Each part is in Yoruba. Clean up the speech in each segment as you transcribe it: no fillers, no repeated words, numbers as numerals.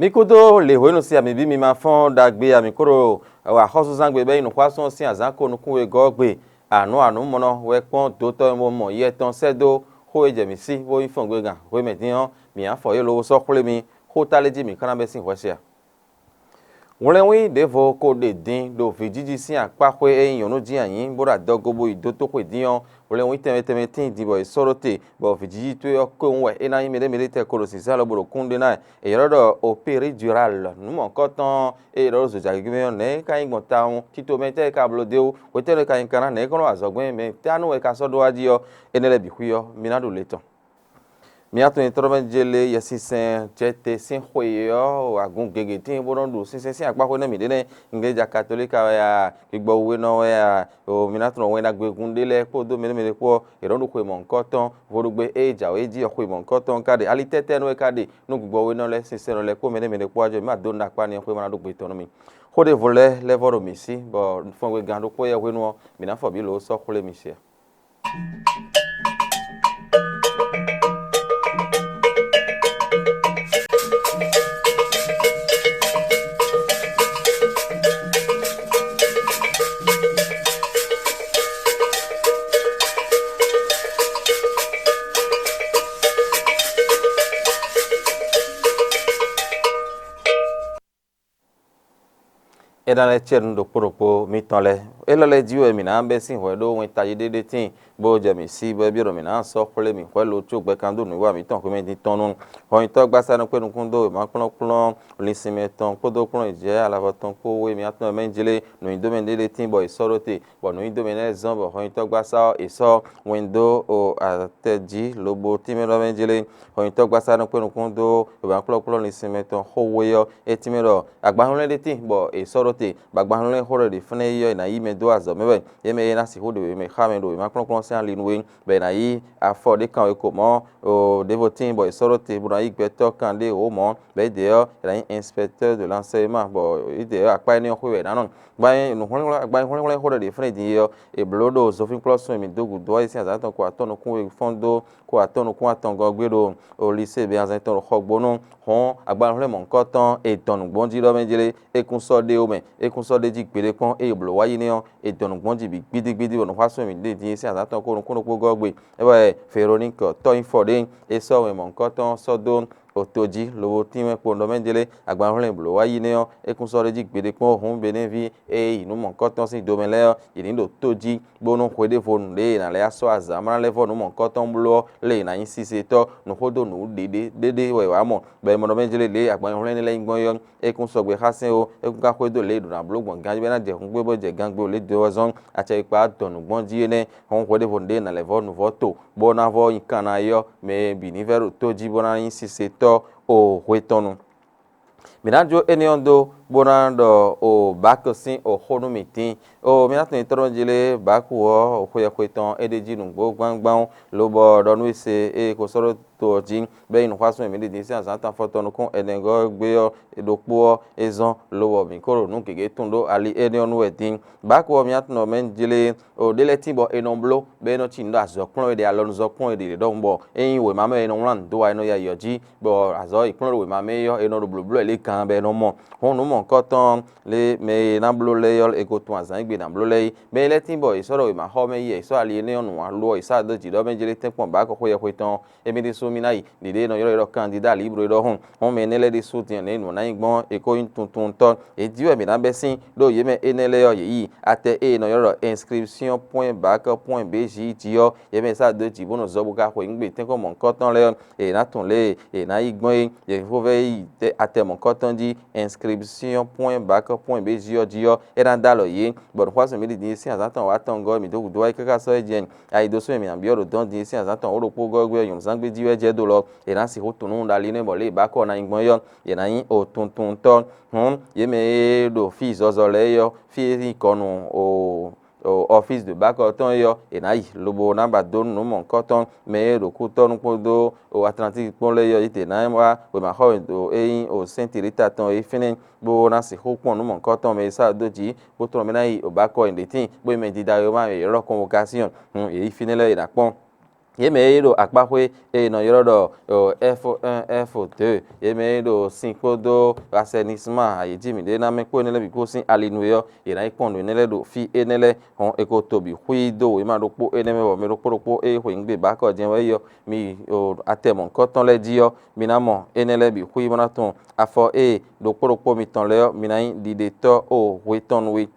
Mikodo le hono si ami bi mi ma fon dagbe ami koro wa khoso zangbe be inu kwason si azanko nu kunwe gogbe anu mono we pon do to mo ye ton sedo ho eje mi si wo ifon gbe gan we me din mi afo ye lo so kule mi ho taleji mi kana be sin hosia wọ́n devo ko de din do fijiji si apakwe eyan no ji ayin bora dogobo idoto ko diyan wọ́n teme tin dibo isorote bo fijiji to yo ko nwe ena yin mere te ko si sa lo boro kunde na e rodo o peridural numo kotan e ro so ja gbe ne kan gbon ta un tito mete ka blode o tele kan kana ne ko azogben me tanu e ka sodo adio enele bi kuyo minado leton miato intromen jele yasisen chete sin hoyo agun gegetin borondu sin apako na midene iglesia catholica ya igbo we no ya o minato we na gbegun dele ko do mere ko irondu ko mo nkan ton vorugbe eja o eji ko mo nkan ton kade ali tete no kade no gbogbo we no le sin no le ko mere ko ajo ma do na pa ni ko ma do gbe ton mi ko de vole le voro mi si bo fon we gando ko ye we no mina fo bi lo so kule mi se edale chen do poropo mi tonle elale jiwe mi na be sin ho do won tayi dede tin bo je mi si bo bi ro mi na so kole mi ko lo tu gbe kan do nu wa mi ton ko mi din tonu ho to gba sa no pe nu kun do ma kun lisime ton ko do kun je ala ton ko we mi aton men jele no indo men dede tin bo isorote bo no indo men ezon bo ho to gba sa iso window o ateji lobo ti mi ro men jele ho to gba sa no pe nu kun do ba kun lisime ton ho we yo etimiro agba hun le tin bo isorote bagbanle hore de fene yo na yi me do azo mebe ye me na si ho de me kha me do ma klon se an linwe be na yi afo de kan ko mo o devotin boy sorote bu na yi gbeto kan de o mo be de yo na yi inspecteur de l'enseignement bo ide apa ni ho we na non gba no hore de fene di yo e blodo so fin plus mi dogu do isi azaton ko atonu kun fondo ko atonu kun aton go gbero o lycée be azaton ko gbonu hon agbanle mo nkan tan e tonu gbonji lo menjele e kun so de o me e kun so de ji pere kon e blo wayi ni on e tonu gbonji bi gidigidi wonu faso mi de di isi azaton ko kun ko gogbe e ba Veronique to info de e so we mo nkan tan so do otoji lowo time pondo menjele agbanle blo wayi ni on e kun so de ji pere kon hun benevi e inu mo nkan tan si do me le yin do toji bonu kwede fonu le na le aso azamara le fonu mo nkan tan blo le na yin sise to no hodo no dede we wa mo be mo menjele le agbanle ni le ngbon yo e kun so gbe khasin o e kun ka kwedo le do na blogbon gan be na je kun gbe bo je gan gbe o le de ozon ache ipa donu gbon ji ne hon kwede fonu de na le fonu voto bo na vo yin kan na yo me bi ni vero toji bo na yin sise to o hwetonu minajo eniondo bonando o bakosin o honu mitin o minato itoro jile baku o khoyeton edeji nugbo gbangban lo bo donu ise e ko soro to jin be inu kwasun mi de si azanta foto nu kun enengo gbe o edopo ezon lowo mi koro nu gege tundo ali enionu wetin baku o minato no men jile o dele timbo enomblo be no chindo azokun de alonu zokun de dombo eyin we mame enu ran do wa eno ya yoji bo azo ikun we mame yo eno blublu ele kan be no mo honu mo nkotan le me na blo le yo e ko tun azan gbe na blo le me le timbo isoro we ma ho me ye so ali ene onu alo isa do ji do me jile tenpon ba ko ye ko tan emi de so mi nai dide no yo candidat libre do hon me ne le de so tin ne no na igbon e ko tuntun ton e diwe mi na besin do ye me enele yo yi ate e no yo inscription.bac.bj ti yo ye me sa do ji bono zobu ka ko ngbe tenko mo nkotan le e na tun le e na igbon ye fo ve ate mo nkotan di inscription.bac.bj yo era dalo yi but kwaso mi di si azatan wa tan go mi do do ai kaka so ejen ai do so mi na bi oro don di si azatan oro po go gbe yun sangbe diwe je do lo e na si ho tunu dali ne bo le ba ko na igbon yo ye na yin o tuntun ton ye me do fi zozo le yo fi ikonu o office de bac oton yo enayi lobo namba don no mon koton me roku ton podo o Atlantic pon le yo ite na wa we ma ho do eyin o Saint Rita ton e finin bo na si ho pon no mon koton me sa doji bo ton me na yi o bac in the tin bo me di da yo ma e ro convocation e finile ina pon yemeyiɖo akpaƒoe eye nɔ yɔrɔ ɖɔ F1 F2 yemeyiɖo sinkpodo assainissement ayidimi de na mekpo enele biko si alinu yɔ yena ikpɔnu enele ɖo fi enele hɔn eko tobi hui do ema ɖo kpo eneme wɔ me ɖo kpo eye ƒo ŋgbe bakɔ dze wɔ yɔ mi atɛmɔ kɔtɔn le dzi yɔ mina mɔ enele bi hui mɔna tɔn afɔ eye ɖo kpo mi tɔn le yɔ mina yi didetɔ o hui tɔnue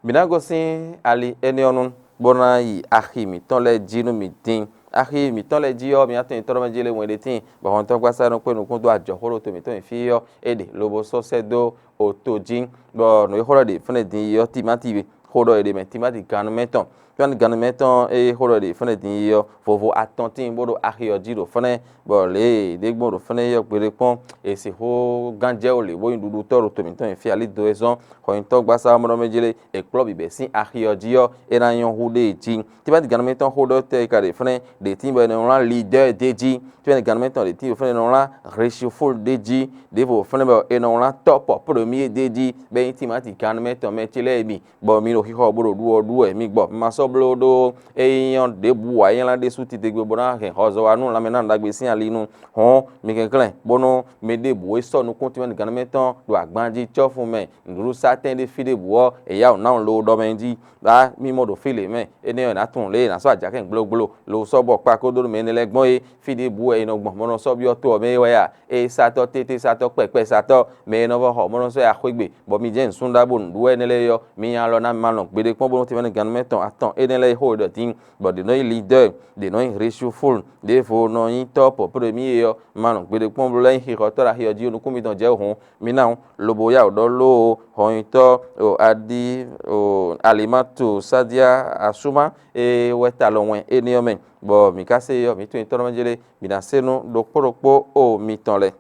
mina gosi ali eniɔnu bona yi ahi mi tɔn le dzi nu mi din ahi mi tɔn le dzi yɔ mi atɔ tɔrɔ me dzi le ŋue de tin bɔn tɔ gbasa no kpe nukun do adzɔxoro to mi tɔn fi yɔ ede lobo sɔsɛ do o to dzi bɔn no xɔrɔ de fene din yɔ timati be xɔrɔ de me timati ganu metɔn pian ganu metɔn eye xɔrɔ de fene din yɔ vovo atɔn tin bodo ahi yɔ dzi do fene bɔn le de gbɔ do fene yɔ gbede kpɔn esi ho ganjɛ o le bo yin dudu tɔrɔ to mi tɔn fi ali do ezɔn xɔyintɔ gbasa mɔdɔ me dzi le ekplɔ bibe si ahi yɔ dzi yɔ ena yɔ hu de dzi timati ganu metɔn xɔrɔ te ka de fene de tin bɛ ne ŋlɔ leader de dzi pian ganu metɔn de tin fene ŋlɔ ratio full de dzi de vo fene bɛ ena ŋlɔ top premier de dzi bɛ timati ganu metɔn me tsi le mi bɔn mi no xixɔ bo do du mi gbɔ ma sɔ blo do eyɔn de bu wa yɛn la de suti de gbe bona hɛ xɔzɔ wa nu lamɛ na dagbe si ali nu hɔn mi kɛkɛlɛ bono me de bu esɔ nukun timati ganu metɔn do agbadzi tsɔ fun mɛ nuru satɛn de fi de buɔ eya o na lo dɔ mɛ dzi ba mi mɔ do fi le mɛ ene yɔ na tun le na sɔ adzakɛ gbloglo lo sɔ bɔ kpa ko do mɛ ne le gbɔn ye fi de bu eye nɔ gbɔn mɔnɔ sɔ biɔ to mɛ wɛ ya e satɔ tete satɔ kpɛkpɛ satɔ mɛ nɔ bɔ xɔ mɔnɔ sɔ ya xɔ gbe bɔn mi dze nsun da bo nudu ene le yɔ mi nya lɔ na ma lɔ gbede kpɔn bo timati ganu metɔn atɔn ene le xɔ de tin bɔn de nɔ yi leader de nɔ yi ratio full de fo nɔ yi top premier yɔ ma lɔ gbede kpɔn bo le yi xixɔ tɔ la xixɔ dzi nukun mi tɔn dze hɔn mi na lobo ya o dɔ lo xɔyintɔ o adi o alimatu sadia asuma e wɛta lɔ wɛn ene yɔ mɛ bɔn mi ka se yɔ mi tun tɔrɔ me dzi le mi na se nu ɖo kpɔɖokpɔ o mi tɔn le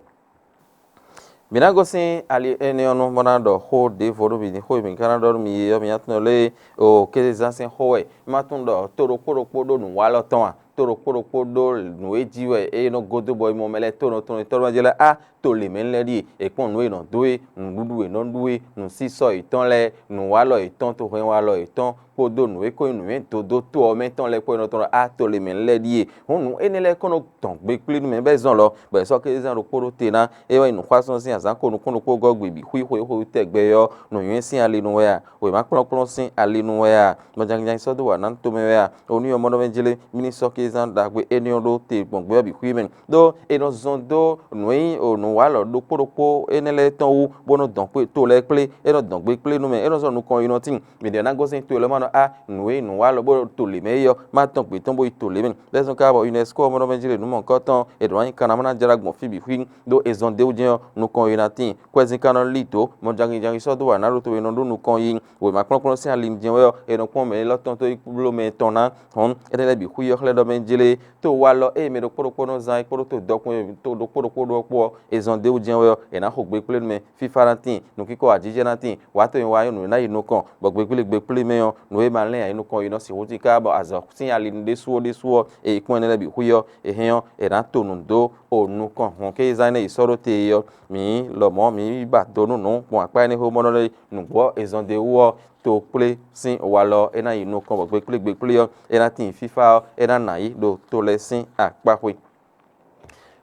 mina gosi ali eniɔnu mɔna dɔ xɔ de vo do bi xɔ mi kana dɔ mi yɔ mi atun le o ke zansen xɔwɛ ma tun dɔ to ɖo kpɔɖokpɔ do nu wa lɔ tɔn a to ɖo kpɔɖokpɔ do nu edzi wɛ eye no godo bɔ imɔ mɛ lɛ to no tɔn tɔrɔ me dzi le a to le mɛ lɛ di ekpɔn nu enɔ do ye nuɖuɖu enɔ du ye nu sisɔ etɔn lɛ nu wa lɔ etɔn to hɛn wa lɔ etɔn kpodo nu eko nu yɛ dodo to ɔmɛ tɔn lɛ kpɔ enɔ tɔn a to le mɛ lɛ di ye hɔn ene lɛ kɔnɔ tɔn gbe kpli nu mɛ bɛ zɔn lɔ bɛ sɔ ke zan ɖo kpɔ do te na eye nu xɔ asɔn si azan ko nu kɔnɔ kpɔ gɔ gbebi hui tɛ gbɛ yɔ nu yɛ si ali nu wɛa o ma kplɔ si ali nu wɛa mɔdzangyã sɔ do wa na to mɛ wɛa o nu yɔ mɔdɔ mɛ dzele mini sɔ ke zan dagbe eniɔ do te gbɔn gbɛ bi hui mɛ do enɔ zɔn do nu yi o nu wa lɔ do kpɔɖokpɔ ene lɛ tɔn wo bɔnɔ dɔn kpe to lɛ kple enɔ dɔn gbe kple nu mɛ enɔ zɔn nu kɔn yi nɔ ti mi de na gosi to lɛ ma nɔ a nu yi nu wa lɔ bo to le mɛ yɔ ma tɔn kpe tɔn bo yi to le mɛ lɛsɔn ka bɔ UNESCO mɔdɔ mɛ dzele numɔ kɔtɔn eɖɔ anyi kana mana dzra gbɔn fi bi hui do ezɔn de wo dze nu kɔn yi na ti kɔɛzi kanɔ li to mɔdzangyã sɔ do wa na do to enɔ do nu kɔn yi o ma kplɔ si ali dze wɛ enɔ kpɔn mɛ lɔ tɔn to blo mɛ tɔn na hɔn ene lɛ bi hui yɔ xlɛ dɔ mɛ dzele to wa lɔ eye mɛ do kpɔɖokpɔ nɔ zan kpɔɖo to dɔkun to do kpɔɖokpɔ do kpɔ ezɔn de wo dze wɛ ena xɔ gbe kple nu mɛ fifa na ti nu kikɔ adzidze na ti wa to yin wa yɔ nu na yi nu kɔn bɔ gbe kple mɛ yɔ nu ye ma lɛ yi nu kɔn yi nɔ si wo ti ka bɔ azɔ si ali nu de suwɔ eye kpɔn ene lɛ bi hui yɔ ehɛn yɔ ena to nu do o nu kɔn hɔn ke zan ne yi sɔ do te yɔ mi lɔmɔ mi ba do nu kpɔn akpa ne ho mɔnɔ le nugbɔ ezɔn de wɔ to kple si wa lɔ ena yi nu kɔn bɔ gbe kple yɔ ena ti fifa yɔ ena na yi do to le si akpa ƒoe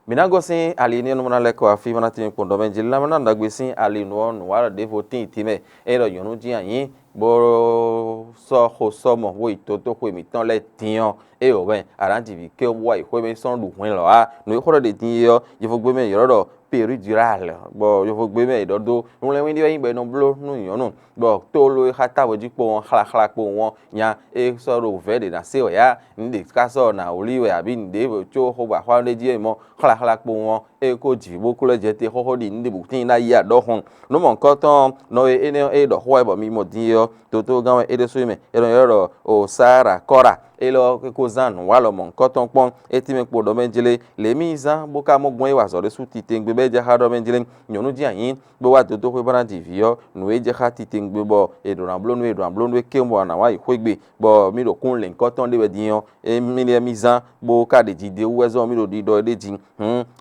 mina gosi ali ni no le ko afi mana tin ko do men jilla mana ndagbe sin ali no no wa de votin time e ro yonu ji ayin bo so ho so mo wo itoto ko mi tan le tiyan e o ben aranji bi ke wa i ko me son lu hun lo a no ko de tin yo je fo gbe me yo ro péridurale bo yo fo gbe me do do un le wi di yin gbe no blo nu yan nu bo to lo khata bo ji po won khla po won nya e so ro ve de na se o ya ndi ka so na ori we abi ndi bo cho ho ba kwa le ji mo khla po won e ko ji bo ko le je te ho di ndi bu tin na ya do hun no mo nkan ton no e ne e do ho e bo mi mo din yo to gan e de so me e yo ro o sara kora elo ko zan wa lo mon koton pon eti me podo menjele le mi zan bo ka mo gun e wa so re su ti tengbe be je ha do menjele nyonu ji ayin bo wa to ko bana di vio nu e je ha ti tengbe bo e do ran blo nu e ke mo na wa ikwegbe bo mi do kun le koton de be diyan e mi le mi zan bo ka de ji de wo zo mi do di do de ji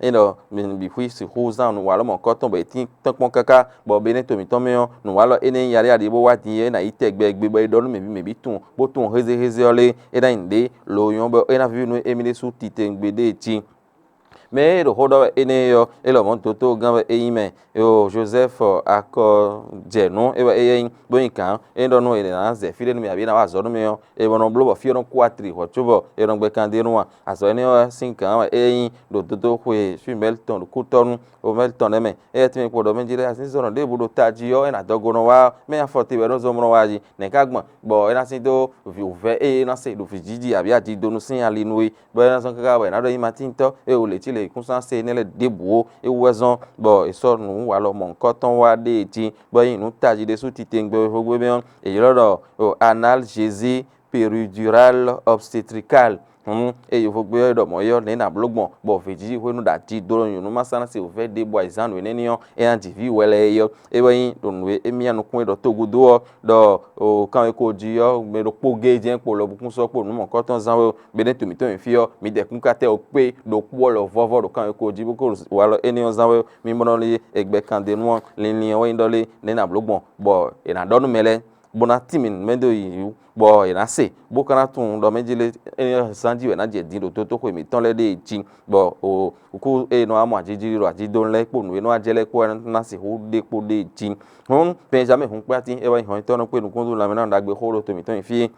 e no mi bi fu si ho zan nu wa lo mon koton be ti tan pon kaka bo be ne to mi ton me nu wa lo ene yare ade bo wa di e na itegbe gbe bo e do nu me bi tun bo tun heze ole e inde lo yon bo ena vi nu emile su titengbede ti mais le hodo ene yo elo mon toto gan eyime yo Joseph ako jeno e ba eyin boyin kan e do no ene na ze file no mi abi na wa zo no mi yo e bono blobo fi no 4 ho chubo e no gbe kan de no wa aso ene yo sin kan eyin do toto hwe fi Melton do kutonu o Melton eme e ti mi podo menjire asin so no de budo taji yo e na dogo no wa me afoti we no zo mo wa ji ne kagbon bo e na sin do vi uve e na se do fi jiji abi ati do no sin ali no we bo e na so kaka we na do yi matinto e o le ti le kunsan se ne le debuo e wezon bo e so nu wa lo mo nkan ton wa de ti bo yin nu taji de su ti tengbe fogbe be on e lo analgésie péridurale obstétricale e yo fogbe do mo yo ne na blogbon bo feji we nu da ti do yun nu masana se o fe de bo exam we ne ni on e anti vi wele yo e bo yin do nu e mi anu kun do togudo do o kan e ko ji yo me do poge je po lo bukun so po nu mo nkan ton zan we be de to mi fi yo mi de kun ka te o pe do po lo vovo do kan e ko ji bu ko wa lo eni on zan we mi mo no le egbe kan de nu lin we ndole ne na blogbon bo e na do nu mele bona timin mendo yi bo ina se bo kana tun do menjile sanji we na je din do to ko mi ton le de ji bo o ku e no amo ajiji ro ajidon le po nu e no ajele ko na se ho de po de ji hon benjamin hun pati e wa hon to no pe nu kun du la me na dagbe horo to mi ton fi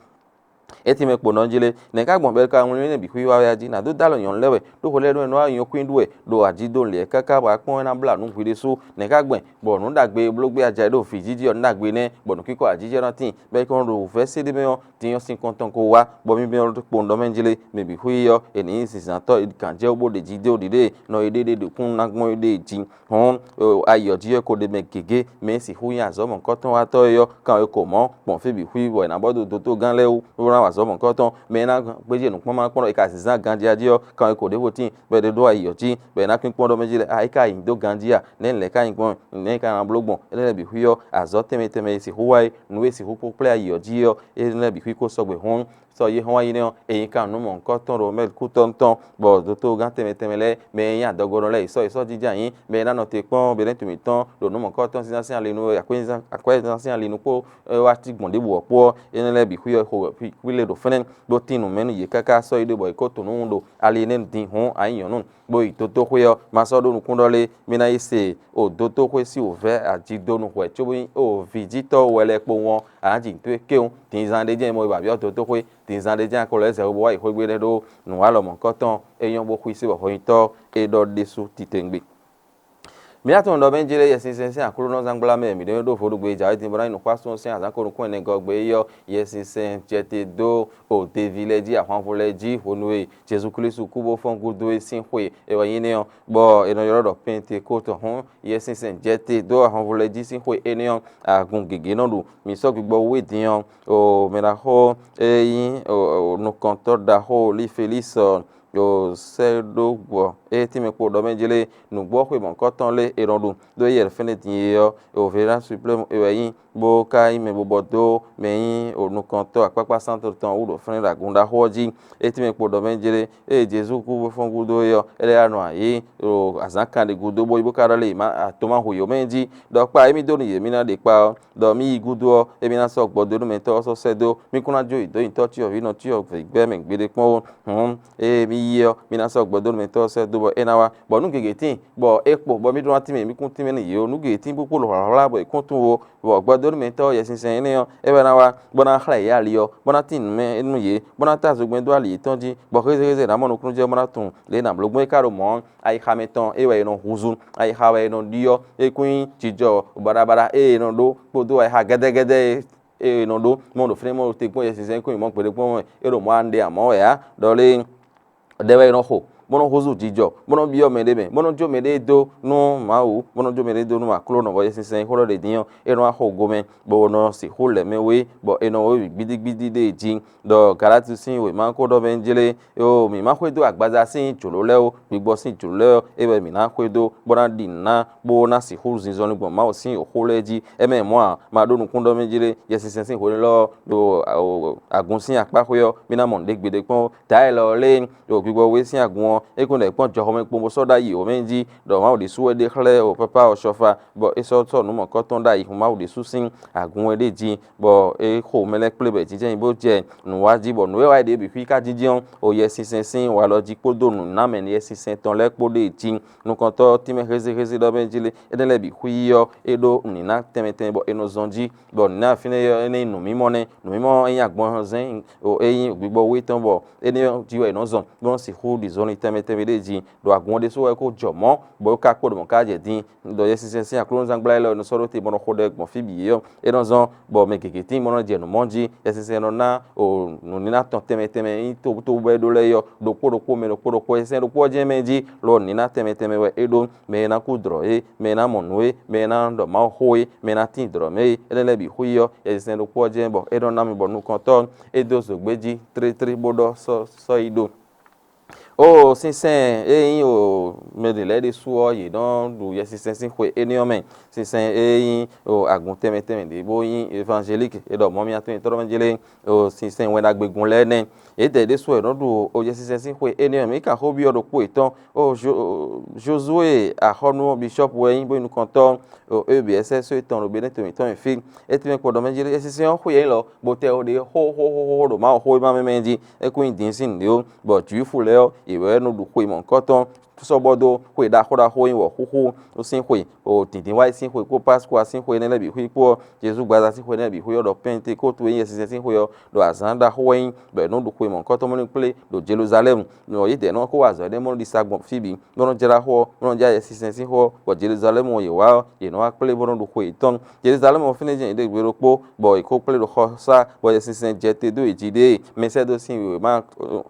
eti me kpono jile ne ka gbon be ka won ne bi hu wa ya ji na do dalo yon lewe do ho le no ayon kwin duwe do ajido le kaka ba pon na bla nu hwire so ne ka gbon bo nu dagbe blogbe aja do fi jiji on dagbe ne bo nu kiko ajije ran tin be ko ro fe se de me on tin yo sin konton ko wa bo mi be on kpono me jile me bi hu yo eni sisan to kan je obo de jide odide no ede de kun na gbon ede ji hon ayo ji ko de me gege me si hu yan zo mo konton wa to yo kan ko mo pon fe bi hu bo na bodo to gan le o wa zo mo nkan ton me na peje nu pon ma pon e ka sizan ganji adio kan ko de votin be de do ayo ti be na pin pon do meji le ai ka yin do ganji a ne le ka yin pon ne ka na blogbon ele bi huyo azo teme si huwai nu si hu po play ayo ji yo ele bi hu ko so gbe hon so ye hon yin e kan nu mo nkan ton ro mel ku ton bo do to gan teme le me yan dogoron le so jija yin me na no te pon be le tumi ton do nu mo nkan ton sin ale nu akwe sin ale nu po wa ti gbon de bo po ele bi huyo ho wile do fenen do tinu menu ye kaka so ide boy ko to nu do ali ne din hon ayin nu boy to to huyo ma so do nu kun dole mi na ise o do to hu si o ve aji do nu hu e chobi o visitor wele po won aji to keun tin zan de je mo ba bi o to to hu tin zan de je ko le se o bo wa ho gbe do nu wa lo mo nkan ton eyan bo hu si bo ho yin to e do de su titengbe mi aton do benjire yesin akuru no zangbala me mi do forugbe ija itin bora inu kwasun sin azakuru kun ne gogbe yo yesin jete do o de village ahwan village onwe Jesu Kristu kubo fon gudo sin hwe e wa yin ne bo eno yoro do Pentecost hon yesin jete do ahwan village sin hwe enion agun gege no du mi so gbigbo we din o me na ho eyin o no contor da ho li feliz yo sedo gbo ti me po do menjile nu gbo hwe mon koton le erondu do yer feneti yo o vera supreme eyin bo kai me bo bodo meyin o nu konto apapa santo ton u do fen la gunda hoji ti me po do menjile Jesu ku fon gudo yo ele anu aye o azankan de gudo bo ibo karale ma atoma huyo menji do pa emi do ni yemi na de pa do mi gudo emi na so gbodo nu me to so sedo mi kuna jo ido in touch yo no ti o gbe me gbede pon mi yo mi na so gbodo me to se do bo enawa bo nu gege tin bo epo bo mi do ati mi kun tin me ni yo nu gege tin bu polo la bo kun tun wo bo gbodo me to yesin sen ni yo e be na wa bo na khla ya li yo bo na tin me enu ye bo na ta zo gben do ali ton ji bo keze na mo nu kun je mo na tun le na blogbo e karo mo ai ha me ton e we no huzun ai ha we no dio e kun jijo barabara e no do podo ai ha gede no do mo do fremo te kun yesin sen kun mo pere pon e ro mo ande amo ya do le dewe no ho mono hozu jijo mono biyo medebe mono jo mede do no mawu mono jo mede do no maklo no boye sinsen holo de diyan eno aho gome bo no si hole mewe bo eno we gbidi de jin do karatu sin we man ko do benjele yo mi ma kwedo agbaza sin jolole o gbigbo sin jolole ebe mi na kwedo bona dinna bo na si hulu zin zoni bo ma o sin holeji eme mo ma do nu kun do benjele yesinsen sin hole lo do agun sin apa hoyo mi na monde gbede pon dai lo le yo gbigbo we sin agun mo e ko le pon jo me po mo so da yi o menji do ma o de su e de khle o papa o sofa bo e so to nu mo ko ton da yi ma o de su sin agun e de ji bo e ko me le ple be ji je bo je nu wa ji bo nu e wa de bi fi ka ji jion o ye sin wa lo ji podo nu na me ni sin ton le po de ji nu kon to ti me reze do menji le e de le bi hui yo e do ni na teme bo e no zonji bo na fi ne yo e nu mi mo en agbon zen o eyin gbigbo we ton bo eni jiwe no zon bon si hu di zoni teme de ji do agbon de so e ko jomo bo ka po mo ka je din do ye sin akron zangbla lo no soro te bo no khode gbon fi bi yo e no zon bo me keke tin mo no je no monji ye sin no na o no ni na ton teme in to be do le yo do po me do po ye sin do po je meji lo ni na teme we e do me na ku dro e me na monwe me na do ma hoi me na tin dro me e le bi hu yo ye sin do po je bo e do na mi bo nu konton e do so gbeji 33 bodo so ido o sinsen eyin o medele de suo yi don du ye sinsen sin kwe eniomen sinsen eyin o agun teme de bo yin evangelique e do mo mi atun to evangelique o sinsen we na gbegun lene e de suo don du o ye sinsen sin kwe eniomen ka ho bi odo po itan o Josué a honu bishop we yin bo inu konton o EBS so itan ro be ne to itan fi e ti me po do evangelique sinsen kwe yin lo bo te o de ho do ma ho ma menji e ku indin sin de o bo juifu le o iwe no du kwe mon koton so bodo kwe da khoda hoyin wo huhu o sin kwe o tindin wa sin kwe ko pasqua sin kwe ne le bi hui po Jesus gbaza sin kwe ne bi hui do pente ko to yin sin kwe do azanda hoyin be no du kwe mon koton mo ni ple do Jerusalem no yi de no ko wa zo de mo di sagbon fibi mo no jera ho mo no ja ye sin ho bo Jerusalem o ye wa ye no wa ple bo no du kwe ton Jerusalem o fine je de gbero po bo iko ple do khosa bo ye sin jete do ejide mese do sin we ma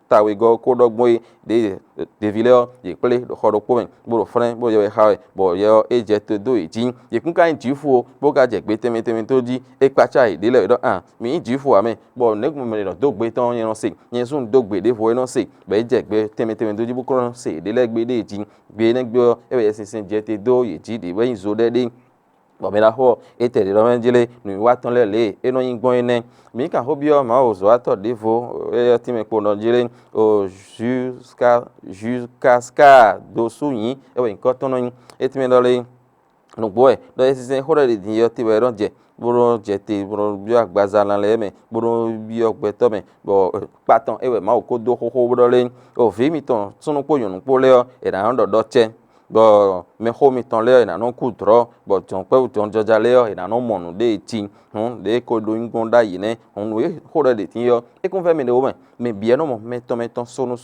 tawe go ko dogbon de vileo ye ple do khodo pomen bo do fren bo ye hawe bo ye eje to do ejin ye kun kan jifu bo ga je gbe teme to ji e pacha ide le do mi jifu ame bo negun me do gbe ton yen se yen sun do gbe de fo yen se be je gbe teme to ji bu ko se de le gbe de ejin gbe ne gbe e be sin je te do ye ji de we yin zo de bo me la ho e te de menjele nu wa ton le e no yin gbon ene mi kan ho bi o ma o zo ato devo e ti me po no jele o jusqu'à ska do su yin e we nkan ton no yin e ti me lo le nu gbo e do e sin ho re din yo ti we ron je boro jete boro bi agbaza lan le me boro bi ogbeto me bo patan e we ma o ko do ho boro le o vi mi ton sunu po yun po le o e na ndo do che bo me ho mi ton le na no ku dro bo ton pe ton joja le na no monu de ti de ko do ngonda yi ne we ho re de ti yo e kun fe mi de o me bien no mo me ton sonu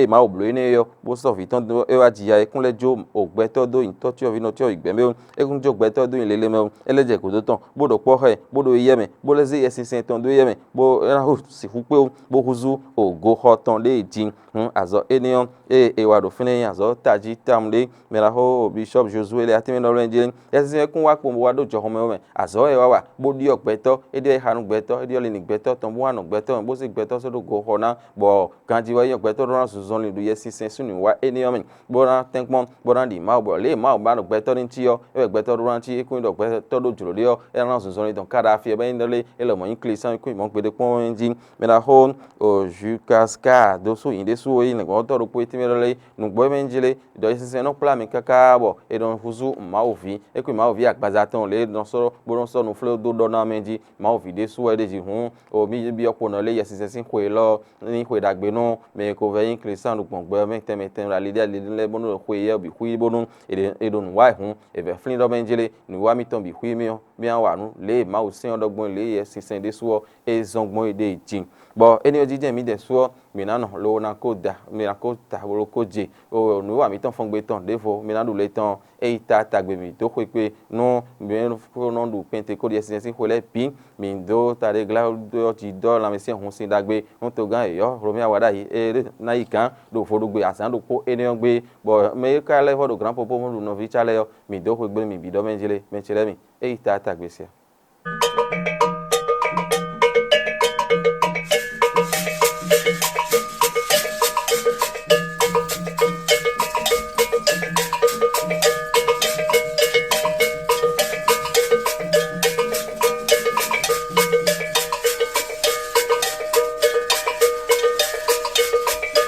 ma o blo ne yo bo so vi ton e wa ji ya e kun le jo ogbeto do in to ti o vi no ti o igbe me e kun jo ogbeto do in lele me eleje ko do ton bo do po he bo do ye me bo le ze ye sin ton do ye me bo ra ho si hu pe o bo huzu ogo ho ton de ji azo enion e wa do fine azo taji tamle me la ho bishop Josué le atime no lenje ye sin kun wa po wa do jo ho me azo e wa bo di ogbeto e de hanu gbeto e de le ni gbeto ton bo hanu gbeto bo si gbeto so do go ho na bo kanji wa ye gbeto ran so zon le do ye sin sunu wa enion me bo ran tenkpon bo ran di ma bo le ma ba no gbeto ni ti yo e gbeto ran ti e kun do gbeto do juro le yo e ran so zon le don kada fi e be ndele e le mo increase an kun mo gbe pon enji me la ho o jukaska do so yin de so yin le go to ro po ti me le nu gbo me njile do sin no pla mi kaka bo e don fuzu ma ovi e kun ma ovi agbaza ton le don so bo don so nu fle do na menji ma ovi de so e de ji hun o mi bi opo na le ye sin ko e lo ni ko dagbe no me ko ve increase an gbon gbo me tem la le le bo no ko ye bi hu bo no e don wa hun e ve flin do menjile nu wa mi ton bi hu mi o mi an wa nu le ma o sin odogbon le ye sin de so e zongbon e de jin bo eni ojije mi de so mi na no lo na ko da mi na ko ta wo ko je o nu wa mi ton fon gbe ton defo mi na du le ton e ta tagbe mi to ko pe no mi fo no du pente ko de sin ko le pi mi do ta de gla do ti do la mi sin hun sin dagbe on to gan yo ro mi awada yi e na yi kan do fo do gbe asan do ko eni on gbe bo me ka le fo do grand popo mo du no vi chale yo mi do ko gbe mi bi do menjele me chele mi e ta tagbe se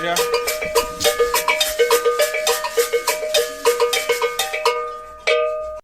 Yeah.